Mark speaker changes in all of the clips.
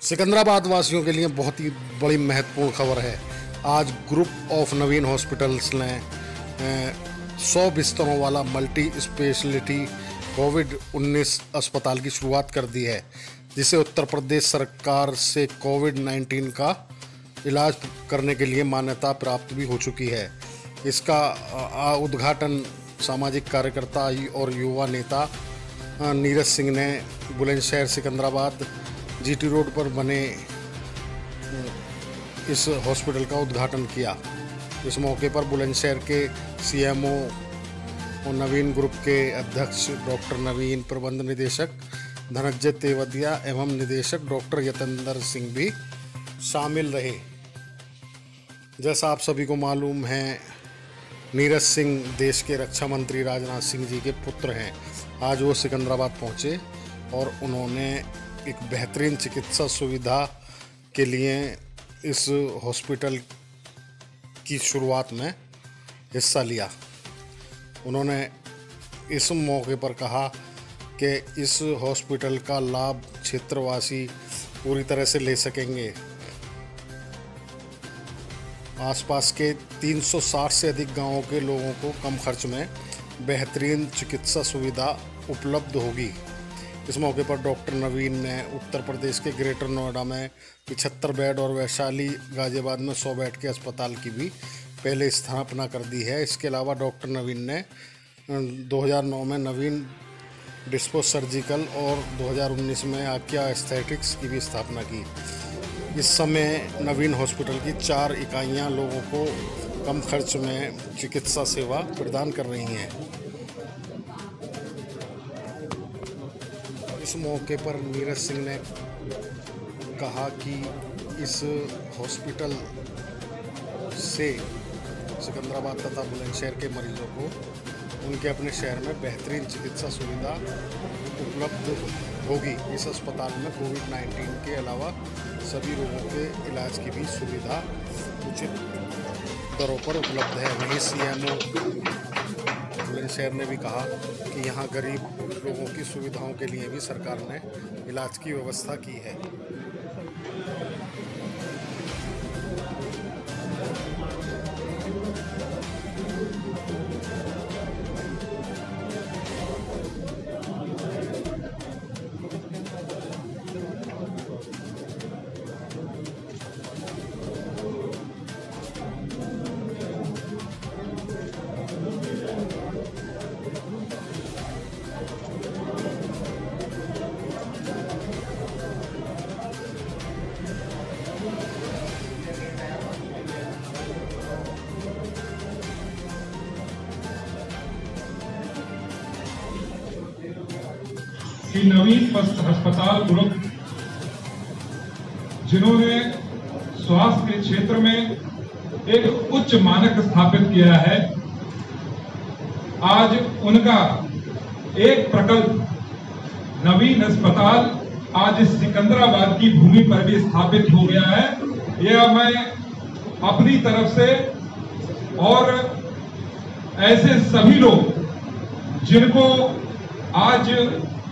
Speaker 1: सिकंदराबाद वासियों के लिए बहुत ही बड़ी महत्वपूर्ण खबर है। आज ग्रुप ऑफ नवीन हॉस्पिटल्स ने 100 बिस्तरों वाला मल्टी स्पेशलिटी कोविड-19 अस्पताल की शुरुआत कर दी है, जिसे उत्तर प्रदेश सरकार से कोविड-19 का इलाज करने के लिए मान्यता प्राप्त भी हो चुकी है। इसका उद्घाटन सामाजिक कार्यकर्ता और युवा नेता नीरज सिंह ने बुलंदशहर सिकंदराबाद जीटी रोड पर बने इस हॉस्पिटल का उद्घाटन किया। इस मौके पर बुलंदशहर के सीएमओ और नवीन ग्रुप के अध्यक्ष डॉक्टर नवीन, प्रबंध निदेशक धनंजय तेवतिया एवं निदेशक डॉक्टर यतेंद्र सिंह भी शामिल रहे। जैसा आप सभी को मालूम है, नीरज सिंह देश के रक्षा मंत्री राजनाथ सिंह जी के पुत्र हैं। आज वो सिकंदराबाद पहुंचे और उन्होंने एक बेहतरीन चिकित्सा सुविधा के लिए इस हॉस्पिटल की शुरुआत में हिस्सा लिया। उन्होंने इस मौके पर कहा कि इस हॉस्पिटल का लाभ क्षेत्रवासी पूरी तरह से ले सकेंगे। आसपास के 360 से अधिक गांवों के लोगों को कम खर्च में बेहतरीन चिकित्सा सुविधा उपलब्ध होगी। इस मौके पर डॉक्टर नवीन ने उत्तर प्रदेश के ग्रेटर नोएडा में 75 बेड और वैशाली गाजियाबाद में 100 बेड के अस्पताल की भी पहले स्थापना कर दी है। इसके अलावा डॉक्टर नवीन ने 2009 में नवीन डिस्पो सर्जिकल और 2019 में आकिया एस्थेटिक्स की भी स्थापना की। इस समय नवीन हॉस्पिटल की 4 इकाइयां लोगों को कम खर्च में चिकित्सा सेवा प्रदान कर रही हैं। इस मौके पर नीरज सिंह ने कहा कि इस हॉस्पिटल से सिकंदराबाद तथा बुलंदशहर के मरीजों को उनके अपने शहर में बेहतरीन चिकित्सा सुविधा उपलब्ध होगी। इस अस्पताल में कोविड-19 के अलावा सभी रोगों के इलाज की भी सुविधा उचित दरों पर उपलब्ध है। वहीं सीएमओ बुलंदशहर ने भी कहा कि यहाँ गरीब लोगों की सुविधाओं के लिए भी सरकार ने इलाज की व्यवस्था की है।
Speaker 2: कि नवीन अस्पताल ग्रुप जिन्होंने स्वास्थ्य के क्षेत्र में एक उच्च मानक स्थापित किया है, आज उनका एक प्रकल्प नवीन अस्पताल आज सिकंदराबाद की भूमि पर भी स्थापित हो गया है। यह मैं अपनी तरफ से और ऐसे सभी लोग जिनको आज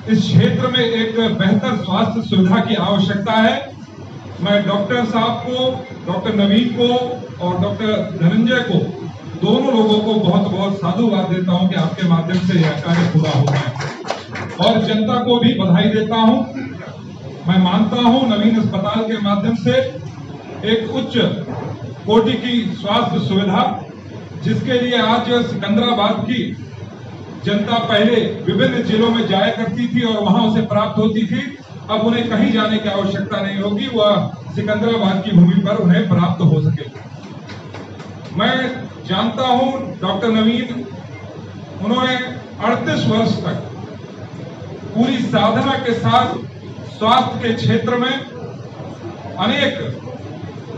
Speaker 2: इस क्षेत्र में एक बेहतर स्वास्थ्य सुविधा की आवश्यकता है, मैं डॉक्टर साहब को, डॉक्टर नवीन को और डॉक्टर धनंजय को, दोनों लोगों को बहुत बहुत साधुवाद देता हूं कि आपके माध्यम से यह कार्य पूरा हो गया और जनता को भी बधाई देता हूं। मैं मानता हूं नवीन अस्पताल के माध्यम से एक उच्च कोटि की स्वास्थ्य सुविधा, जिसके लिए आज सिकंदराबाद की जनता पहले विभिन्न जिलों में जाया करती थी और वहां उसे प्राप्त होती थी, अब उन्हें कहीं जाने की आवश्यकता नहीं होगी, वह सिकंदराबाद की भूमि पर उन्हें प्राप्त हो सके। मैं जानता हूं डॉक्टर नवीन, उन्होंने 38 वर्ष तक पूरी साधना के साथ स्वास्थ्य के क्षेत्र में अनेक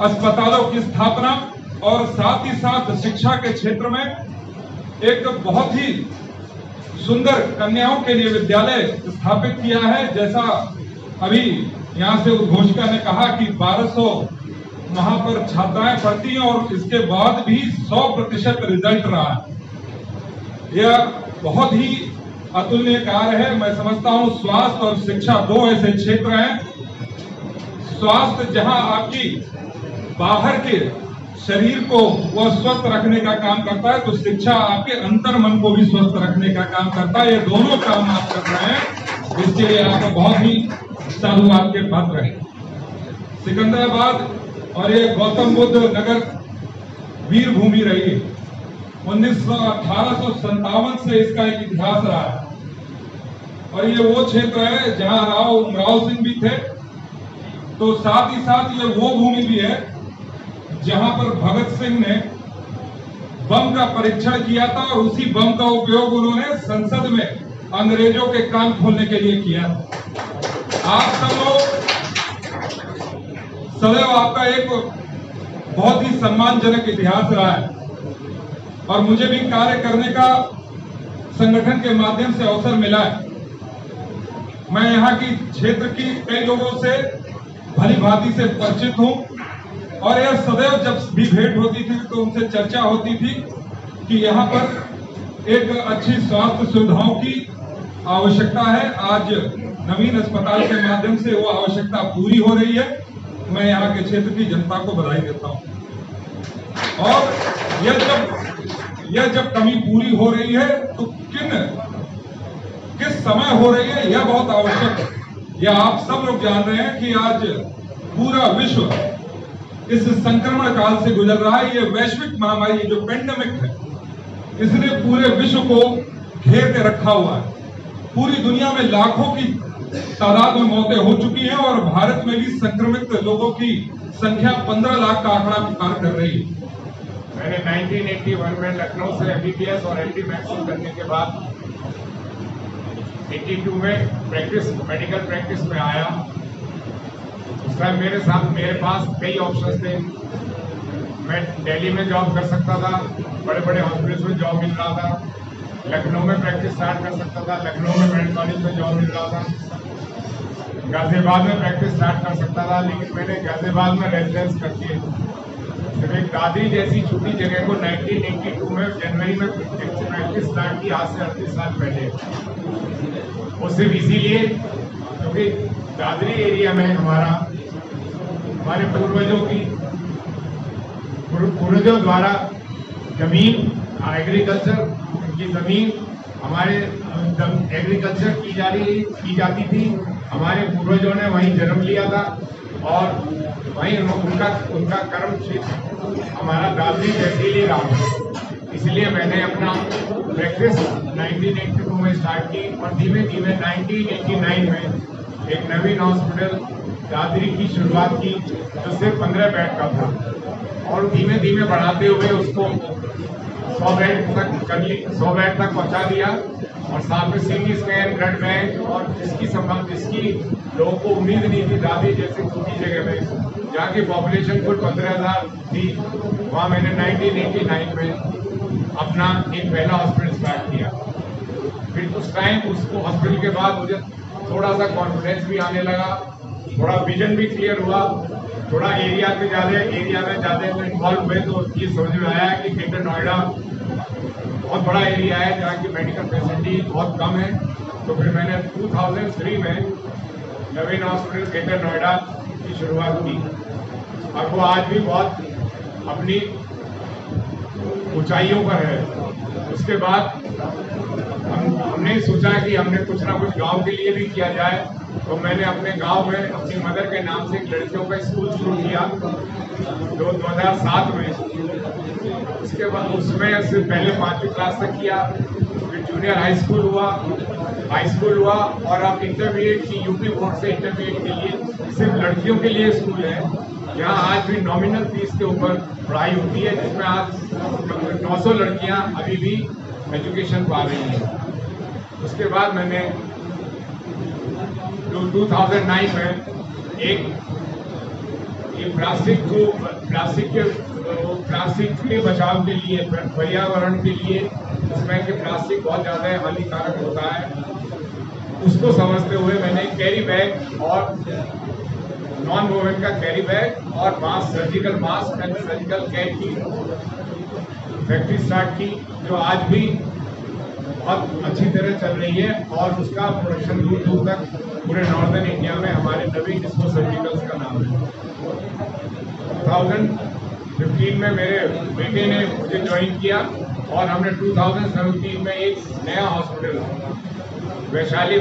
Speaker 2: अस्पतालों की स्थापना और साथ ही साथ शिक्षा के क्षेत्र में एक बहुत ही सुंदर कन्याओं के लिए विद्यालय स्थापित किया है। जैसा अभी यहां से उद्घोषका ने कहा कि 1200 वहां पर छात्राएं पढ़ती हैं और इसके बाद भी 100% रिजल्ट रहा है। यह बहुत ही अतुल्य कार्य है। मैं समझता हूं स्वास्थ्य और शिक्षा दो ऐसे क्षेत्र हैं, स्वास्थ्य जहां आपकी बाहर के शरीर को वह स्वस्थ रखने का काम करता है, तो शिक्षा आपके अंतर मन को भी स्वस्थ रखने का काम करता है। ये दोनों काम आप कर रहे हैं, इसके लिए आपको बहुत ही साधुवाद के पात्र है। सिकंदराबाद और ये गौतम बुद्ध नगर वीर भूमि रही है। 1857 से इसका एक इतिहास रहा है और ये वो क्षेत्र है जहां राव उमराव सिंह भी थे। तो साथ ही साथ ये वो भूमि भी है जहां पर भगत सिंह ने बम का परीक्षण किया था और उसी बम का उपयोग उन्होंने संसद में अंग्रेजों के कान खोलने के लिए किया। आप सब लोग सदैव आपका एक बहुत ही सम्मानजनक इतिहास रहा है और मुझे भी कार्य करने का संगठन के माध्यम से अवसर मिला है। मैं यहाँ की क्षेत्र की कई लोगों से भली भांति से परिचित हूँ और यह सदैव जब भी भेंट होती थी तो उनसे चर्चा होती थी कि यहाँ पर एक अच्छी स्वास्थ्य सुविधाओं की आवश्यकता है। आज नवीन अस्पताल के माध्यम से वो आवश्यकता पूरी हो रही है। मैं यहाँ के क्षेत्र की जनता को बधाई देता हूँ और यह जब कमी पूरी हो रही है तो किस समय हो रही है यह बहुत आवश्यक है। यह आप सब लोग जान रहे हैं कि आज पूरा विश्व इस संक्रमण काल से गुजर रहा है। ये वैश्विक महामारी जो पेंडेमिक है, इसने पूरे विश्व को घेर के रखा हुआ है। पूरी दुनिया में लाखों की तादाद में मौतें हो चुकी हैं और भारत में भी संक्रमित लोगों की संख्या 15 लाख का आंकड़ा पार कर रही है।
Speaker 3: मैंने 1981 में लखनऊ से एमबीबीएस और एलडी मैक्सिस करने के बाद 82 में मेडिकल प्रैक्टिस में आया। उस टाइम मेरे पास कई ऑप्शंस थे। मैं दिल्ली में जॉब कर सकता था, बड़े बड़े हॉस्पिटल्स में जॉब मिल रहा था। लखनऊ में प्रैक्टिस स्टार्ट कर सकता था, लखनऊ में मेडिकल कॉलेज में जॉब मिल रहा था। गाजियाबाद में प्रैक्टिस स्टार्ट कर सकता था, लेकिन मैंने गाजियाबाद में रेजिडेंस करके सिर्फ एक दादरी जैसी छोटी जगह को 1982 में जनवरी में प्रैक्टिस स्टार्ट की, आज से 38 साल पहले। वो सिर्फ इसीलिए क्योंकि दादरी एरिया में हमारे पूर्वजों द्वारा जमीन एग्रीकल्चर की जमीन हमारे एग्रीकल्चर की जाती थी। हमारे पूर्वजों ने वहीं जन्म लिया था और वहीं उनका कर्म क्षेत्र हमारा दादरी तहसील रहा। इसलिए मैंने अपना प्रैक्टिस 1982 में स्टार्ट की और धीमे धीमे 1989 में एक नवीन हॉस्पिटल दादरी की शुरुआत की जो सिर्फ 15 बेड का था और धीमे धीमे बढ़ाते हुए उसको 100 बेड तक पहुंचा दिया और साथ में सीटी स्कैन, ब्लड बैंक और जिसकी लोगों को उम्मीद नहीं थी दादरी जैसे छोटी जगह में जहाँ की पॉपुलेशन कुल 15,000 थी, वहाँ मैंने 1989 में अपना एक पहला हॉस्पिटल स्टार्ट किया। फिर उस टाइम उसको हॉस्पिटल के बाद मुझे थोड़ा सा कॉन्फिडेंस भी आने लगा, थोड़ा विजन भी क्लियर हुआ, थोड़ा एरिया में ज़्यादा इन्वॉल्व हुए तो ये समझ में आया कि ग्रेटर नोएडा बहुत बड़ा एरिया है जहाँ की मेडिकल फैसिलिटी बहुत कम है। तो फिर मैंने 2003 में नवीन हॉस्पिटल ग्रेटर नोएडा की शुरुआत की और वो आज भी बहुत अपनी ऊंचाइयों पर है। उसके बाद हमने सोचा कि हमने कुछ ना कुछ गांव के लिए भी किया जाए, तो मैंने अपने गांव में अपनी मदर के नाम से एक लड़कियों का स्कूल शुरू किया 2007 में। उसके बाद उसमें से पहले 5वीं क्लास तक किया, फिर जूनियर हाई स्कूल हुआ और अब इंटरमीडिएट की यूपी बोर्ड से इंटरमीडिएट के लिए सिर्फ लड़कियों के लिए स्कूल है, जहाँ आज भी नॉमिनल फीस के ऊपर पढ़ाई होती है, जिसमें आज 900 लड़कियाँ अभी भी एजुकेशन पा रही हैं। उसके बाद मैंने 2009 में एक प्लास्टिक के बचाव के लिए, पर्यावरण के लिए, जिसमें कि प्लास्टिक बहुत ज़्यादा हानिकारक होता है, उसको समझते हुए मैंने कैरी बैग और नॉन वोवेन का कैरी बैग और mask, surgical mask and surgical cap की फैक्ट्री स्टार्ट की, जो आज भी बहुत अच्छी तरह चल रही है और उसका प्रोडक्शन दूर दूर तक पूरे नॉर्दर्न इंडिया में हमारे नवीन सर्जिकल्स का नाम है। 2015 में मेरे बेटे ने मुझे ज्वाइन किया और हमने 2017 में एक नया हॉस्पिटल वैशाली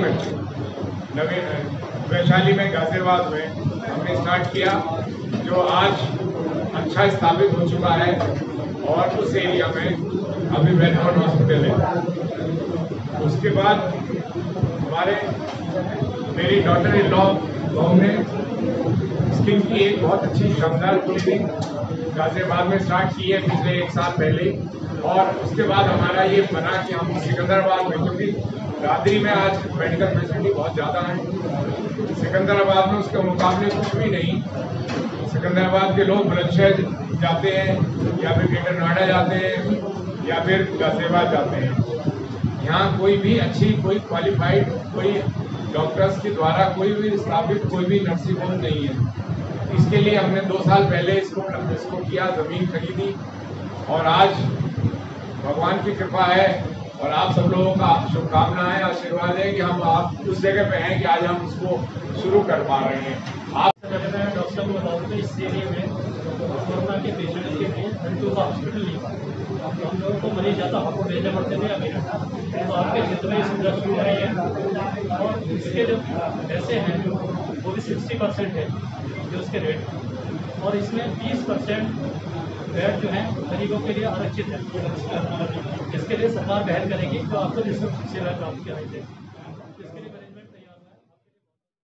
Speaker 3: में गाजियाबाद में हमने स्टार्ट किया, जो आज अच्छा स्थापित हो चुका है और उस एरिया में अभी वेलकम हॉस्पिटल है। उसके बाद मेरी डॉटर इन लॉ बहू ने स्किन की एक बहुत अच्छी शानदार क्लिनिक गाजियाबाद में स्टार्ट की है पिछले 1 साल पहले, और उसके बाद हमारा ये बना कि हम सिकंदराबाद में, क्योंकि दादरी में आज मेडिकल फैसिलिटी बहुत ज़्यादा है, सिकंदराबाद में उसके मुकाबले कुछ भी नहीं। सिकंदराबाद के लोग बुलंदशहर जाते हैं या फिर ग्रेटर नोएडा जाते हैं या फिर गाजियाबाद जाते हैं। यहाँ कोई भी अच्छी, कोई क्वालिफाइड, कोई डॉक्टर्स के द्वारा कोई भी स्थापित कोई भी नर्सिंग होम नहीं है। इसके लिए हमने 2 साल पहले इसको किया, ज़मीन खरीदी, और आज भगवान की कृपा है और आप सब लोगों का शुभकामनाएं, आशीर्वाद है कि हम आप उस जगह पे हैं कि आज हम इसको शुरू कर पा रहे हैं। आप
Speaker 4: डॉक्टर को बताऊँ तो इस एरिया में कोरोना के पेशेंट के लिए घंटों का हॉस्पिटल नहीं था, तो हम लोगों को मरीज ज़्यादा आपको भेजने पड़ते थे अभी, तो आपके क्षेत्र में सुविधा शुरू हो रही है। और इसके जो पैसे हैं वो भी 60% है जो उसके रेट, और इसमें 20% बेड जो है गरीबों के लिए आरक्षित है। इसके लिए सरकार पहल करेगी तो आपको निःशुल्क सेवा प्राप्त कराई जाएगी।